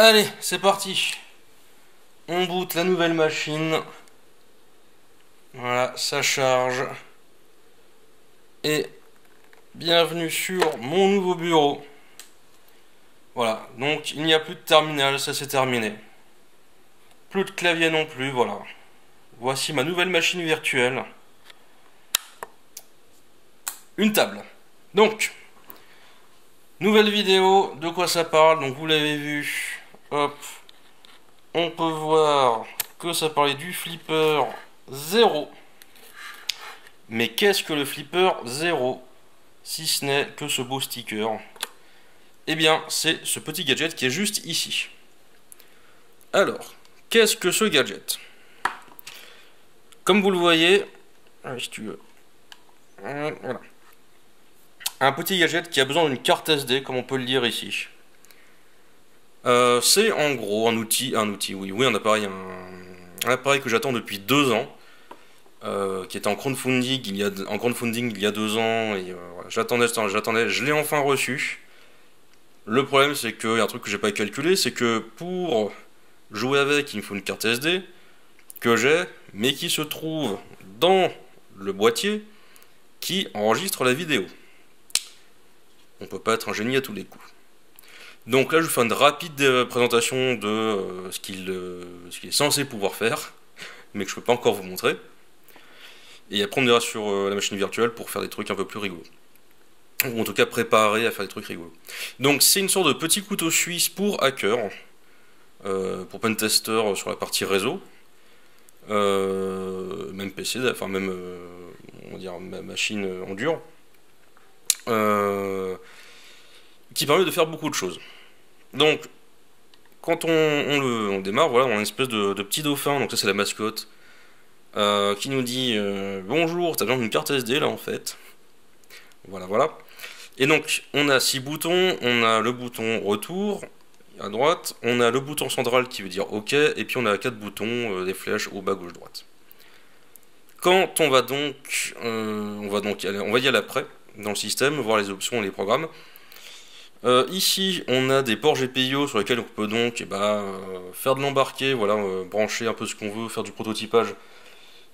Allez, c'est parti. On boot la nouvelle machine. Voilà, ça charge. Et bienvenue sur mon nouveau bureau. Voilà, donc il n'y a plus de terminal, ça c'est terminé. Plus de clavier non plus, voilà. Voici ma nouvelle machine virtuelle. Une table. Donc, nouvelle vidéo, de quoi ça parle? Donc vous l'avez vu. Hop. On peut voir que ça parlait du flipper 0. Mais qu'est-ce que le flipper 0? Si ce n'est que ce beau sticker. Eh bien, c'est ce petit gadget qui est juste ici. Alors, qu'est-ce que ce gadget? Comme vous le voyez, si tu veux, voilà. Un petit gadget qui a besoin d'une carte SD, comme on peut le lire ici. C'est en gros un outil, oui, un appareil que j'attends depuis 2 ans, qui était en crowdfunding il y a 2 ans, et voilà, j'attendais, je l'ai enfin reçu. Le problème, c'est qu'il y a un truc que j'ai pas calculé, c'est que pour jouer avec, il me faut une carte SD que j'ai, mais qui se trouve dans le boîtier qui enregistre la vidéo. On peut pas être un génie à tous les coups. Donc là, je vous fais une rapide présentation de ce qu'il est censé pouvoir faire, mais que je peux pas encore vous montrer. Et après, on ira sur la machine virtuelle pour faire des trucs un peu plus rigolos. Ou en tout cas, préparer à faire des trucs rigolos. Donc, c'est une sorte de petit couteau suisse pour hacker, pour pentester sur la partie réseau. Même PC, enfin même, on va dire, machine en dur. Qui permet de faire beaucoup de choses. Donc, quand on démarre, voilà, on a une espèce de petit dauphin, donc ça c'est la mascotte, qui nous dit bonjour, t'as besoin d'une carte SD là en fait. Voilà, voilà. Et donc, on a 6 boutons, on a le bouton retour à droite, on a le bouton central qui veut dire OK, et puis on a 4 boutons, des flèches au bas, gauche, droite. Quand on va donc, on va y aller après, dans le système, voir les options et les programmes. Ici, on a des ports GPIO sur lesquels on peut donc faire de l'embarqué, voilà, brancher un peu ce qu'on veut, faire du prototypage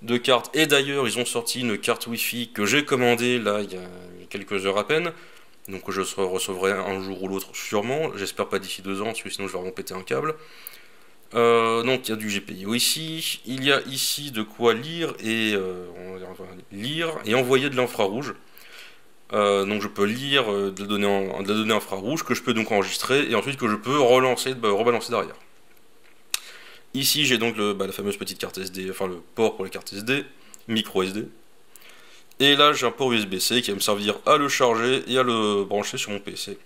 de cartes. Et d'ailleurs, ils ont sorti une carte Wi-Fi que j'ai commandée là il y a quelques heures à peine, donc je recevrai un jour ou l'autre sûrement. J'espère pas d'ici 2 ans, parce que sinon je vais vraiment péter un câble. Donc il y a du GPIO ici, il y a ici de quoi lire et envoyer de l'infrarouge. Donc je peux lire de la donnée infrarouge que je peux donc enregistrer et ensuite que je peux rebalancer derrière. Ici j'ai donc la fameuse petite carte SD, enfin le port pour les cartes SD, micro SD. Et là j'ai un port USB-C qui va me servir à le charger et à le brancher sur mon PC.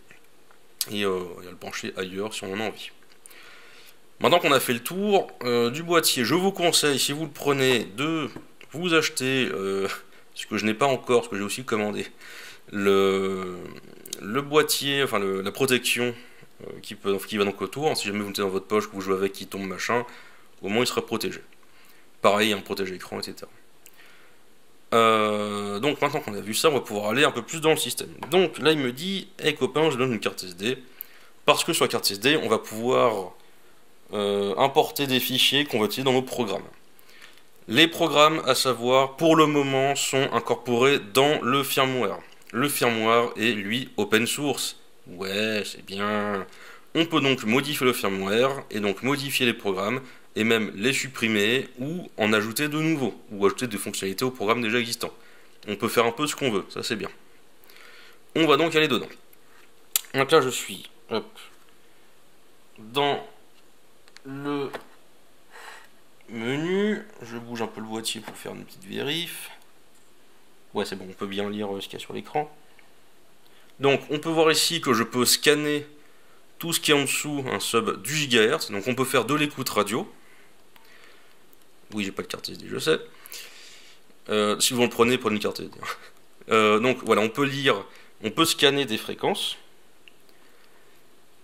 Et à le brancher ailleurs si on en a envie. Maintenant qu'on a fait le tour du boîtier, je vous conseille, si vous le prenez, de vous acheter, ce que je n'ai pas encore, ce que j'ai aussi commandé, le boîtier, enfin la protection qui va donc autour. Si jamais vous mettez dans votre poche, que vous jouez avec, qui tombe machin, au moins il sera protégé. Pareil, un protège écran, etc. Donc maintenant qu'on a vu ça, on va pouvoir aller un peu plus dans le système. Donc là il me dit, hey copain, je donne une carte SD, parce que sur la carte SD, on va pouvoir importer des fichiers qu'on va utiliser dans nos programmes. Les programmes, à savoir, pour le moment, sont incorporés dans le firmware. Le firmware est, lui, open source. Ouais, c'est bien. On peut donc modifier le firmware, et donc modifier les programmes, et même les supprimer, ou en ajouter de nouveaux, ou ajouter des fonctionnalités aux programmes déjà existants. On peut faire un peu ce qu'on veut, ça c'est bien. On va donc aller dedans. Donc là je suis, hop, dans le menu, je bouge un peu le boîtier pour faire une petite vérif. Ouais, c'est bon, on peut bien lire ce qu'il y a sur l'écran. Donc, on peut voir ici que je peux scanner tout ce qui est en dessous, un sub du gigahertz. Donc, on peut faire de l'écoute radio. Oui, j'ai pas de carte SD, je sais. Si vous en prenez une carte SD. Donc, voilà, on peut lire, on peut scanner des fréquences.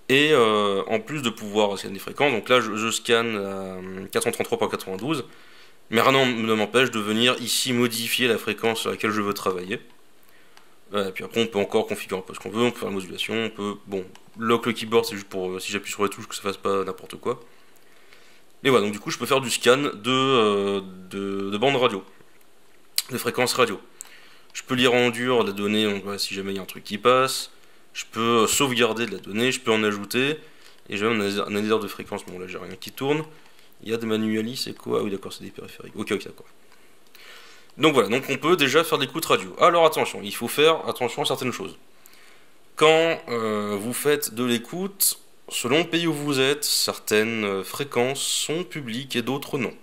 Et en plus de pouvoir scanner des fréquences, donc là, je scanne à 433.92. Mais rien ne m'empêche de venir ici modifier la fréquence sur laquelle je veux travailler. Et puis après on peut encore configurer un peu ce qu'on veut, on peut faire la modulation, on peut... Bon, lock le keyboard, c'est juste pour si j'appuie sur les touches que ça fasse pas n'importe quoi. Et voilà, donc du coup je peux faire du scan de bandes radio, de fréquences radio. Je peux lire en dur la donnée, donc, voilà, si jamais il y a un truc qui passe. Je peux sauvegarder de la donnée, je peux en ajouter. Et j'ai même un analyseur de fréquence, bon là j'ai rien qui tourne. Il y a des manuali, c'est quoi? Ah oui d'accord, c'est des périphériques. Ok, d'accord. Donc voilà, donc on peut déjà faire des écoutes radio. Alors attention, il faut faire attention à certaines choses. Quand vous faites de l'écoute, selon le pays où vous êtes, certaines fréquences sont publiques et d'autres non.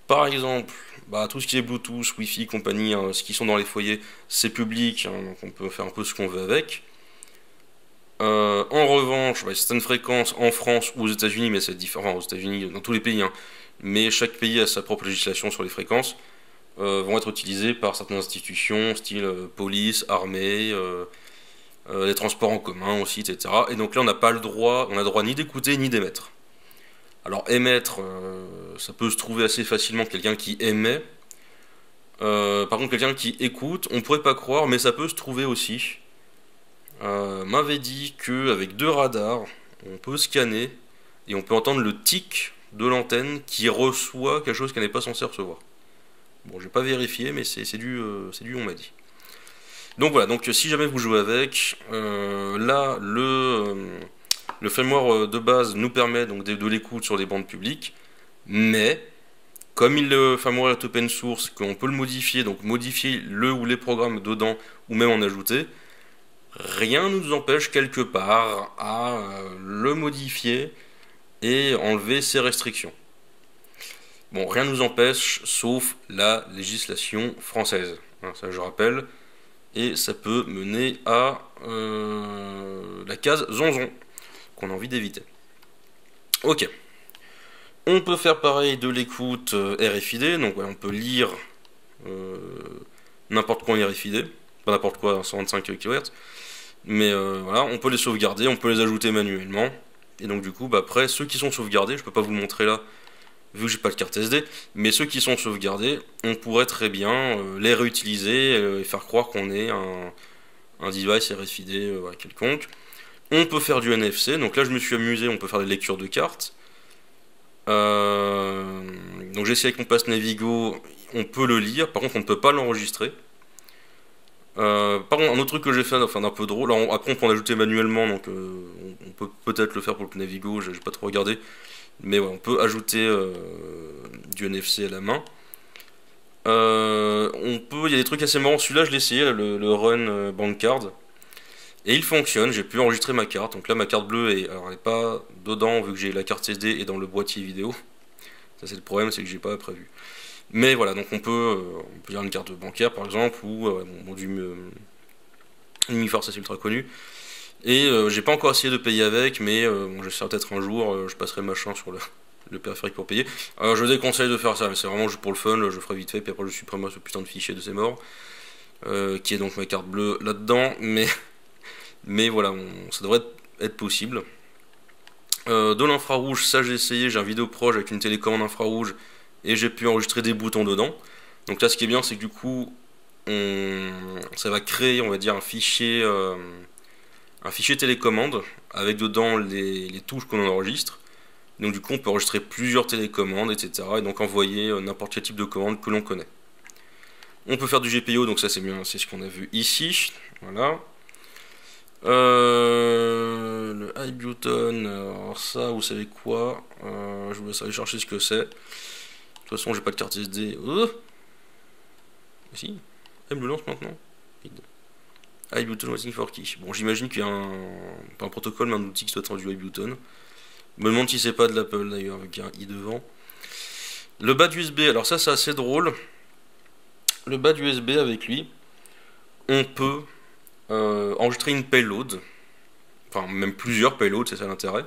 Par exemple, tout ce qui est Bluetooth, Wi-Fi, compagnie, hein, ce qui sont dans les foyers, c'est public, hein, donc on peut faire un peu ce qu'on veut avec. En revanche, certaines fréquences en France ou aux États-Unis, mais c'est différent aux États-Unis, dans tous les pays, hein, mais chaque pays a sa propre législation sur les fréquences, vont être utilisées par certaines institutions, style police, armée, les transports en commun aussi, etc. Et donc là, on n'a pas le droit, on a le droit ni d'écouter ni d'émettre. Alors émettre, ça peut se trouver assez facilement quelqu'un qui émet. Par contre, quelqu'un qui écoute, on pourrait pas croire, mais ça peut se trouver aussi. M'avait dit qu'avec 2 radars, on peut scanner et on peut entendre le tic de l'antenne qui reçoit quelque chose qu'elle n'est pas censée recevoir. Bon, j'ai pas vérifié, mais c'est du on m'a dit. Donc voilà, donc si jamais vous jouez avec, là le framework de base nous permet donc de l'écoute sur des bandes publiques, mais comme le framework est open source, qu'on peut le modifier, donc modifier le ou les programmes dedans, ou même en ajouter, rien ne nous empêche quelque part à le modifier et enlever ses restrictions. Bon, rien ne nous empêche, sauf la législation française, hein, ça je rappelle, et ça peut mener à la case zonzon, qu'on a envie d'éviter. Ok. On peut faire pareil de l'écoute RFID, donc ouais, on peut lire n'importe quoi en RFID, pas n'importe quoi, 125 kHz, mais voilà, on peut les sauvegarder, on peut les ajouter manuellement, et donc du coup, après, ceux qui sont sauvegardés, je peux pas vous le montrer là, vu que j'ai pas de carte SD, mais ceux qui sont sauvegardés, on pourrait très bien les réutiliser et faire croire qu'on est un device RFID quelconque. On peut faire du NFC, donc là je me suis amusé, on peut faire des lectures de cartes. Donc j'ai essayé avec mon pass Navigo, on peut le lire, par contre on ne peut pas l'enregistrer. Par contre, un autre truc que j'ai fait, enfin d'un peu drôle, alors, après on peut en ajouter manuellement, donc on peut peut-être le faire pour le Navigo, j'ai pas trop regardé. Mais ouais, on peut ajouter du NFC à la main. Il y a des trucs assez marrants. Celui-là, je l'ai essayé, le Run Bank Card. Et il fonctionne, j'ai pu enregistrer ma carte. Donc là, ma carte bleue, elle n'est pas dedans, vu que j'ai la carte SD et dans le boîtier vidéo. Ça, c'est le problème, c'est que j'ai pas prévu. Mais voilà, donc on peut dire une carte bancaire, par exemple, ou du Unifor, ça c'est ultra connu. Et j'ai pas encore essayé de payer avec, mais j'essaierai peut-être un jour, je passerai le machin sur le périphérique pour payer. Je déconseille de faire ça, mais c'est vraiment juste pour le fun, je ferai vite fait, puis après je supprimerai ce putain de fichier de ces morts, qui est donc ma carte bleue là-dedans, mais voilà, ça devrait être possible. De l'infrarouge, ça j'ai essayé, j'ai un vidéo proche avec une télécommande infrarouge, et j'ai pu enregistrer des boutons dedans. Donc là ce qui est bien, c'est que du coup, ça va créer, on va dire, un fichier télécommande avec dedans les touches qu'on enregistre. Donc du coup on peut enregistrer plusieurs télécommandes, etc. Et donc envoyer n'importe quel type de commande que l'on connaît. On peut faire du GPIO, donc ça c'est bien, c'est ce qu'on a vu ici. Voilà. Le iButton, alors ça vous savez quoi, je vous laisse aller chercher ce que c'est. De toute façon j'ai pas de carte SD. Si, elle me le lance maintenant. iButton Waiting for Key. Bon, j'imagine qu'il y a pas un protocole, mais un outil qui doit être du iButton. Je me demande si c'est pas de l'Apple d'ailleurs, avec un i devant. Le bas USB, alors ça c'est assez drôle. Le bas USB avec lui, on peut enregistrer une payload, enfin même plusieurs payloads, c'est ça l'intérêt,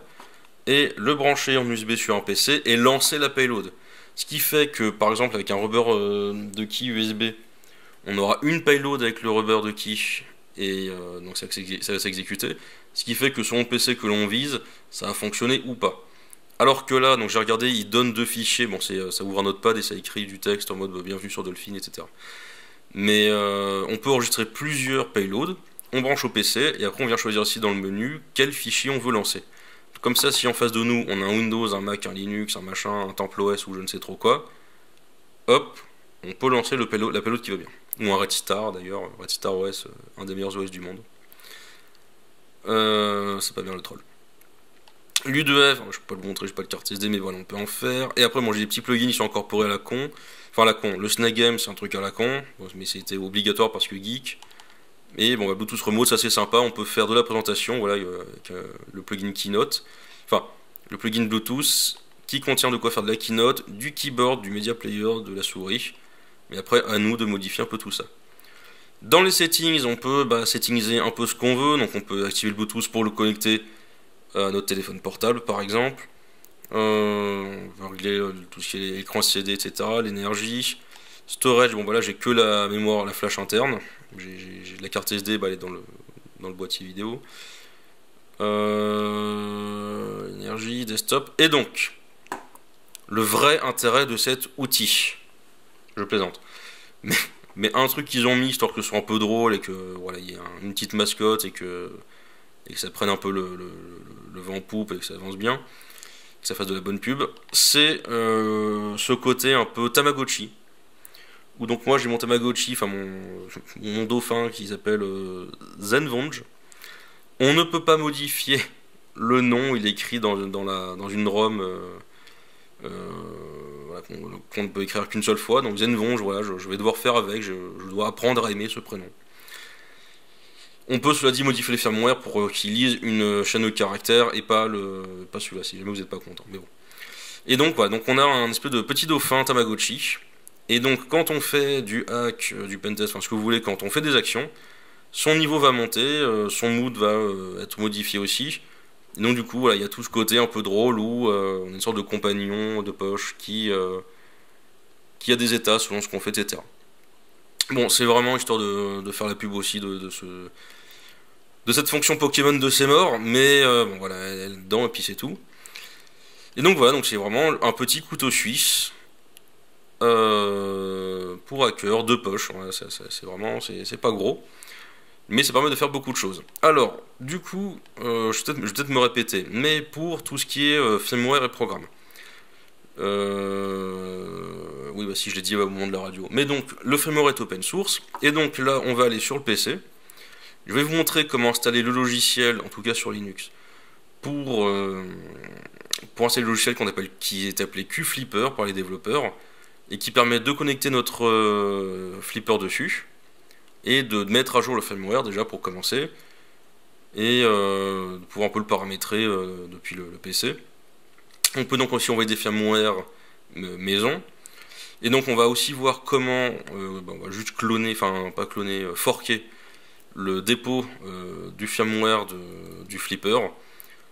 et le brancher en USB sur un PC et lancer la payload. Ce qui fait que par exemple avec un rubber de key USB, on aura une payload avec le rubber de key et donc ça va s'exécuter, ce qui fait que sur mon PC que l'on vise, ça va fonctionner ou pas. Alors que là, donc j'ai regardé, il donne 2 fichiers, bon ça ouvre un notepad et ça écrit du texte en mode bienvenue sur Dolphin, etc. Mais on peut enregistrer plusieurs payloads, on branche au PC, et après on vient choisir aussi dans le menu quel fichier on veut lancer. Comme ça, si en face de nous, on a un Windows, un Mac, un Linux, un machin, un TempleOS ou je ne sais trop quoi, hop, on peut lancer la payload qui va bien. Ou un Red Star d'ailleurs, Red Star OS, un des meilleurs OS du monde. C'est pas bien le troll. L'U2F, je peux pas le montrer, j'ai pas de carte SD, mais voilà, on peut en faire. Et après, moi j'ai des petits plugins qui sont incorporés à la con. Enfin, à la con. Le Snagem, c'est un truc à la con, mais c'était obligatoire parce que geek. Et bon, Bluetooth Remote, ça c'est sympa, on peut faire de la présentation, voilà, avec le plugin Keynote. Enfin, le plugin Bluetooth qui contient de quoi faire de la Keynote, du keyboard, du media player, de la souris. Mais après, à nous de modifier un peu tout ça. Dans les settings, on peut settingiser un peu ce qu'on veut, donc on peut activer le Bluetooth pour le connecter à notre téléphone portable par exemple. On va régler tout ce qui est écran CD, etc., l'énergie. Storage, bon voilà, j'ai que la mémoire, la flash interne. J'ai la carte SD, elle est dans le boîtier vidéo. Énergie, desktop. Et donc, le vrai intérêt de cet outil, je plaisante, mais un truc qu'ils ont mis histoire que ce soit un peu drôle et que voilà, il y ait une petite mascotte et que ça prenne un peu le vent en poupe et que ça avance bien, que ça fasse de la bonne pub, c'est ce côté un peu Tamagotchi. Où donc moi j'ai mon Tamagotchi, enfin mon dauphin qui s'appelle Zenvonge. On ne peut pas modifier le nom, il est écrit dans une ROM voilà, qu'on ne peut écrire qu'une seule fois. Donc Zenvonge, voilà, je vais devoir faire avec, je dois apprendre à aimer ce prénom. On peut, cela dit, modifier les firmware pour qu'ils lisent une chaîne de caractères et pas celui-là, si jamais vous n'êtes pas content. Mais bon. Et donc, voilà, donc on a un espèce de petit dauphin Tamagotchi. Et donc, quand on fait du hack, du pentest, enfin ce que vous voulez, quand on fait des actions, son niveau va monter, son mood va être modifié aussi. Et donc, du coup, voilà, il y a tout ce côté un peu drôle où on est une sorte de compagnon de poche qui a des états selon ce qu'on fait, etc. Bon, c'est vraiment histoire de faire la pub aussi de cette fonction Pokémon de ses morts, mais bon voilà, elle est dedans et puis c'est tout. Et donc voilà, donc c'est vraiment un petit couteau suisse pour hacker, de poche. Voilà, c'est vraiment, c'est pas gros, mais ça permet de faire beaucoup de choses. Alors, du coup, je vais peut-être me répéter, mais pour tout ce qui est firmware et programme. Oui, bah si je l'ai dit au moment de la radio. Mais donc, le firmware est open source, et donc là, on va aller sur le PC. Je vais vous montrer comment installer le logiciel, en tout cas sur Linux, pour installer le logiciel qui est appelé QFlipper par les développeurs, et qui permet de connecter notre flipper dessus, et de mettre à jour le firmware déjà pour commencer, et de pouvoir un peu le paramétrer depuis le PC. On peut donc aussi envoyer des firmware maison. Et donc on va aussi voir comment, on va juste cloner, enfin pas cloner, forquer le dépôt du firmware du flipper.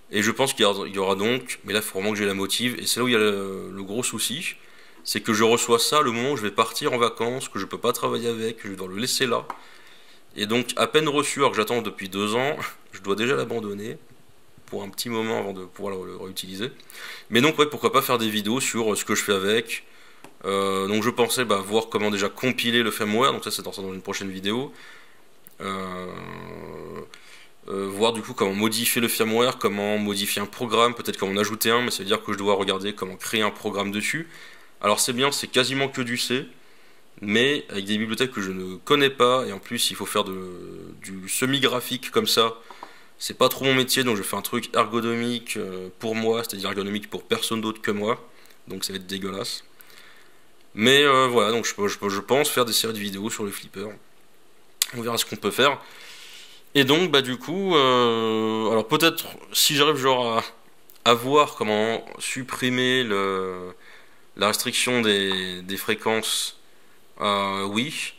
Et je pense qu'il y aura donc, mais là il faut vraiment que j'ai la motive, et c'est là où il y a le gros souci, c'est que je reçois ça le moment où je vais partir en vacances, que je peux pas travailler avec, que je dois le laisser là. Et donc à peine reçu, alors que j'attends depuis 2 ans, je dois déjà l'abandonner pour un petit moment avant de pouvoir le réutiliser. Mais donc ouais, pourquoi pas faire des vidéos sur ce que je fais avec. Donc je pensais voir comment déjà compiler le firmware, donc ça c'est dans une prochaine vidéo. Voir du coup comment modifier le firmware, comment modifier un programme, peut-être comment en ajouter un, mais ça veut dire que je dois regarder comment créer un programme dessus. Alors c'est bien, c'est quasiment que du C, mais avec des bibliothèques que je ne connais pas, et en plus il faut faire du semi-graphique comme ça. C'est pas trop mon métier, donc je fais un truc ergonomique pour moi, c'est-à-dire ergonomique pour personne d'autre que moi, donc ça va être dégueulasse. Mais voilà, donc je pense faire des séries de vidéos sur le flipper. On verra ce qu'on peut faire. Et donc, du coup, alors peut-être si j'arrive genre à voir comment supprimer la restriction des fréquences, oui.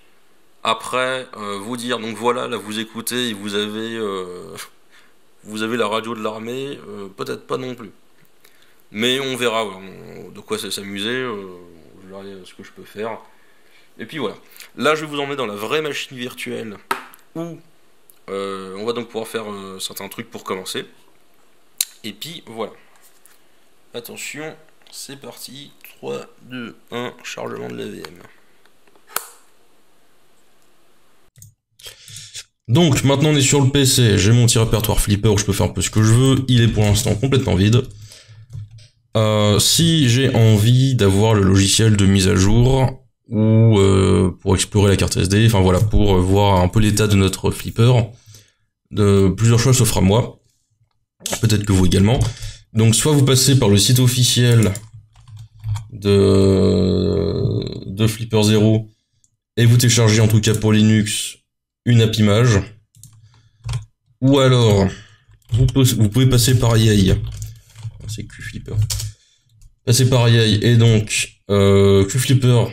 Après, vous dire, donc voilà, là vous écoutez et vous avez la radio de l'armée, peut-être pas non plus. Mais on verra de quoi s'amuser, je verrai ce que je peux faire. Et puis voilà. Là, je vais vous emmener dans la vraie machine virtuelle où on va donc pouvoir faire certains trucs pour commencer. Et puis voilà. Attention, c'est parti. 3, 2, 1, chargement de la VM. Donc maintenant on est sur le PC, j'ai mon petit répertoire flipper où je peux faire un peu ce que je veux, il est pour l'instant complètement vide. Si j'ai envie d'avoir le logiciel de mise à jour, ou pour explorer la carte SD, enfin voilà, pour voir un peu l'état de notre flipper, de plusieurs choix s'offrent à moi, peut-être que vous également. Donc soit vous passez par le site officiel de Flipper Zero, et vous téléchargez en tout cas pour Linux une app image, ou alors vous pouvez passer par EA, c'est QFlipper, passer par EA, et donc QFlipper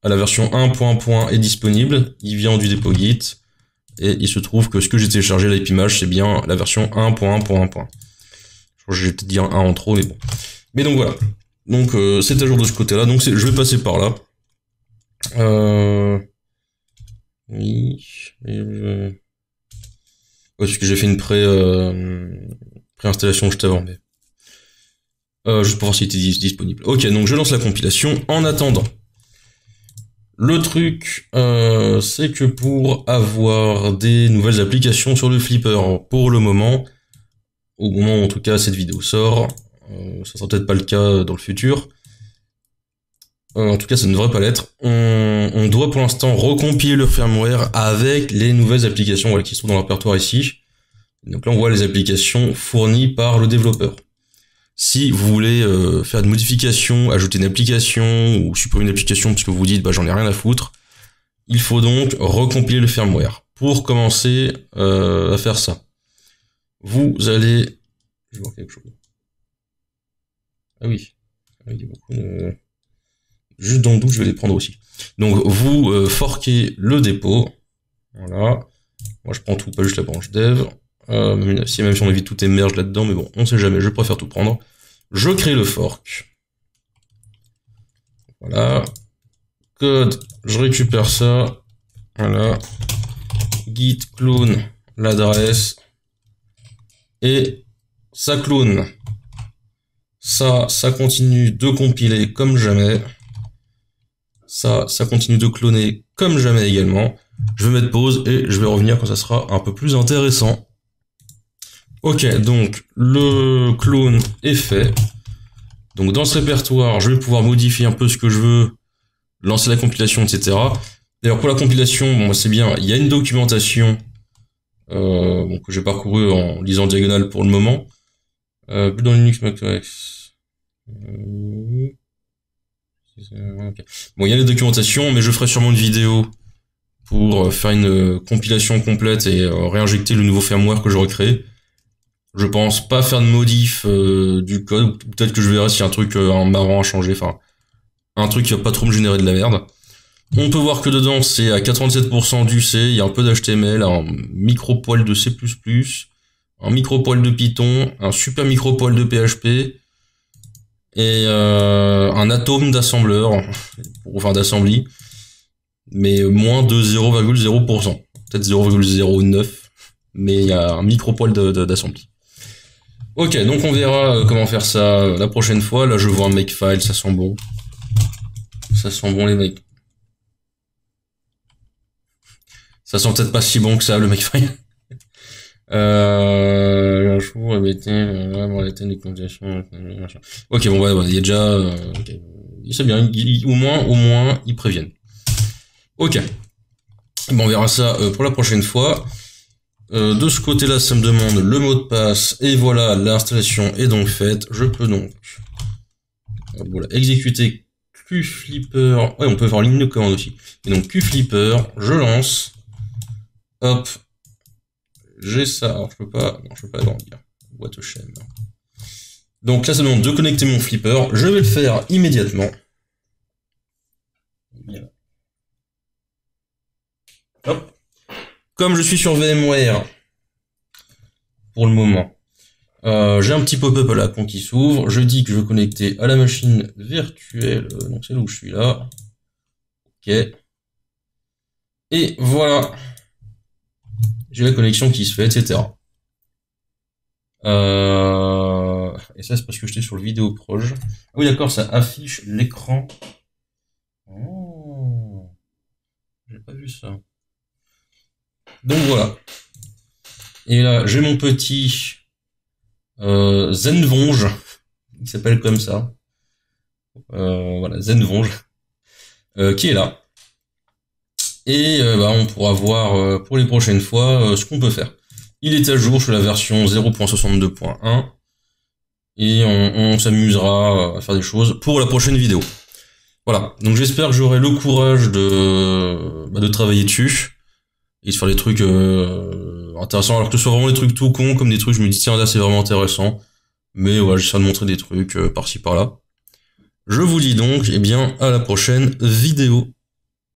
à la version 1.1 est disponible, il vient du dépôt Git, et il se trouve que ce que j'ai téléchargé l'IP image c'est bien la version 1.1.1. J'ai peut-être dit un 1 en trop, mais bon. Mais donc voilà. Donc c'est à jour de ce côté-là. Donc je vais passer par là. Oui. Ouais, parce que j'ai fait une préinstallation juste avant, mais juste pour voir s'il était disponible. Ok, donc je lance la compilation. En attendant, le truc, c'est que pour avoir des nouvelles applications sur le Flipper, pour le moment, au moment où en tout cas cette vidéo sort, ça sera peut-être pas le cas dans le futur. En tout cas, ça ne devrait pas l'être. On doit pour l'instant recompiler le firmware avec les nouvelles applications voilà, qui sont dans le répertoire ici. Donc là, on voit les applications fournies par le développeur. Si vous voulez faire une modification, ajouter une application ou supprimer une application parce que vous vous dites bah j'en ai rien à foutre, il faut donc recompiler le firmware. Pour commencer à faire ça, vous allez... Je vais voir quelque chose. Ah oui, il y a beaucoup de... Juste dans le doute, je vais les prendre aussi. Donc vous forquez le dépôt. Voilà. Moi je prends tout, pas juste la branche dev. Même si on évite tout émerge là-dedans, mais bon, on sait jamais, je préfère tout prendre. Je crée le fork. Voilà. Code, je récupère ça. Voilà. Git clone l'adresse. Et ça clone. Ça continue de compiler comme jamais. Ça continue de cloner comme jamais également. Je vais mettre pause et je vais revenir quand ça sera un peu plus intéressant. Ok, donc le clone est fait. Donc dans ce répertoire, je vais pouvoir modifier un peu ce que je veux, lancer la compilation, etc. D'ailleurs pour la compilation, bon c'est bien, il y a une documentation bon, que j'ai parcouru en lisant diagonale pour le moment. Plus dans Linux macOS. Okay. Bon, il y a les documentations, mais je ferai sûrement une vidéo pour faire une compilation complète et réinjecter le nouveau firmware que j'aurais créé. Je pense pas faire de modif du code, peut-être que je verrai s'il y a un truc marrant à changer, enfin un truc qui va pas trop me générer de la merde. On peut voir que dedans c'est à 87% du C, il y a un peu d'HTML, un micro-poil de C++, un micro-poil de Python, un super micro-poil de PHP, et un atome d'assembleur, enfin d'assembly, mais moins de 0,0%, peut-être 0,09, mais il y a un micro-poil d'assembly. Ok, donc on verra comment faire ça la prochaine fois. Là je vois un makefile, ça sent bon. Ça sent bon les mecs. Ça sent peut-être pas si bon que ça le makefile. Un jour, vraiment les thèmes des conditions. Ok, bon, ouais, il y a déjà, okay. C'est bien, au moins, ils préviennent. Ok. Bon, on verra ça pour la prochaine fois. De ce côté-là, ça me demande le mot de passe, et voilà, l'installation est donc faite. Je peux donc, voilà, exécuter QFlipper. Ouais, on peut faire ligne de commande aussi. Et donc QFlipper, je lance. Hop. J'ai ça, alors je peux pas agrandir. What a shame. Donc là, ça demande de connecter mon flipper. Je vais le faire immédiatement. Hop. Comme je suis sur VMware, pour le moment, j'ai un petit pop-up à la con qui s'ouvre. Je dis que je veux connecter à la machine virtuelle. Donc c'est là où je suis là. Ok. Et voilà. J'ai la connexion qui se fait, etc. Et ça, c'est parce que j'étais sur le vidéo proche. Ah oui, d'accord, ça affiche l'écran. Oh, j'ai pas vu ça. Donc voilà. Et là, j'ai mon petit Zenvonge, qui s'appelle comme ça. Voilà, Zenvonge, qui est là. Et on pourra voir pour les prochaines fois ce qu'on peut faire. Il est à jour sur la version 0.62.1 et on s'amusera à faire des choses pour la prochaine vidéo. Voilà, donc j'espère que j'aurai le courage de travailler dessus et de faire des trucs intéressants, alors que ce soit vraiment des trucs tout cons, comme des trucs je me dis tiens là c'est vraiment intéressant, mais ouais, j'essaie de montrer des trucs par-ci par-là. Je vous dis donc, eh bien, à la prochaine vidéo.